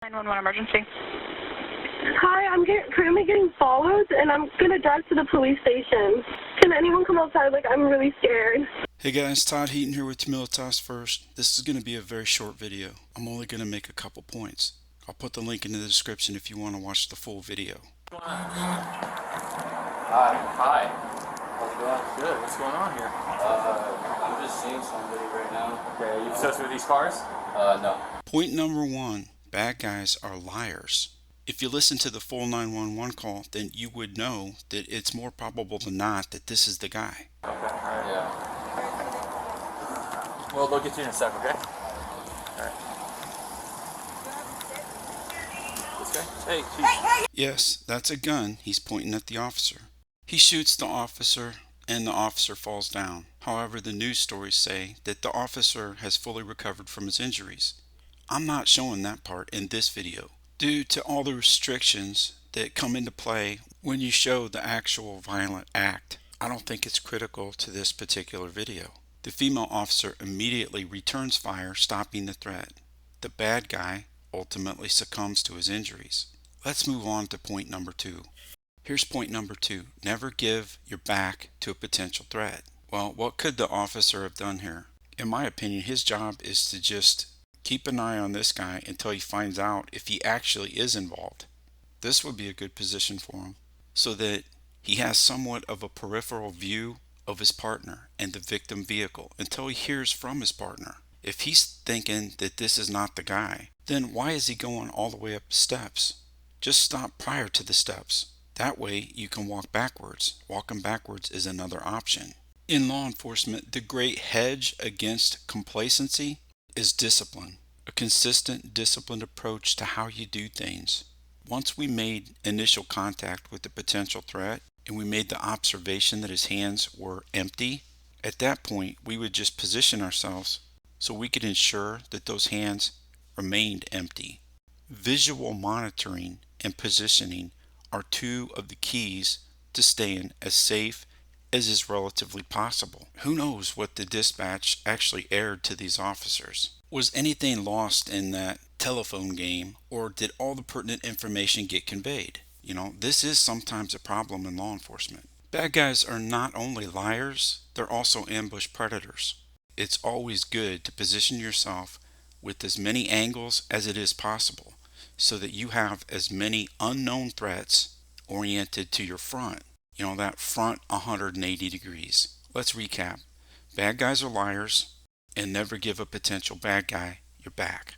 911 emergency. Hi, I'm currently getting followed, and I'm going to drive to the police station. Can anyone come outside? Like, I'm really scared. Hey guys, Todd Heaton here with Humilitas First. This is going to be a very short video. I'm only going to make a couple points. I'll put the link in the description if you want to watch the full video. Hi. How's it going? Good. What's going on here? I'm just seeing somebody right now. Okay, are you associated with these cars? No. Point number one, bad guys are liars. If you listen to the full 911 call, then you would know that it's more probable than not that this is the guy. Okay, alright. Yeah. Well, they'll get you in a sec, okay? Alright. This guy? Hey, chief. Yes, that's a gun. He's pointing at the officer. He shoots the officer and the officer falls down. However, the news stories say that the officer has fully recovered from his injuries. I'm not showing that part in this video due to all the restrictions that come into play when you show the actual violent act. I don't think it's critical to this particular video. The female officer immediately returns fire, stopping the threat. The bad guy ultimately succumbs to his injuries. Let's move on to point number two. Here's point number two. Never give your back to a potential threat. Well, what could the officer have done here? In my opinion, his job is to just keep an eye on this guy until he finds out if he actually is involved. This would be a good position for him so that he has somewhat of a peripheral view of his partner and the victim vehicle until he hears from his partner. If he's thinking that this is not the guy, then why is he going all the way up the steps? Just stop prior to the steps. That way you can walk backwards. Walking backwards is another option. In law enforcement, the great hedge against complacency is discipline. A consistent, disciplined approach to how you do things. Once we made initial contact with the potential threat and we made the observation that his hands were empty, at that point we would just position ourselves so we could ensure that those hands remained empty. Visual monitoring and positioning are two of the keys to staying as safe as is relatively possible. Who knows what the dispatch actually aired to these officers? Was anything lost in that telephone game, or did all the pertinent information get conveyed? You know, this is sometimes a problem in law enforcement. Bad guys are not only liars, they're also ambush predators. It's always good to position yourself with as many angles as it is possible so that you have as many unknown threats oriented to your front. You know, that front 180 degrees. Let's recap. Bad guys are liars, and never give a potential bad guy your back.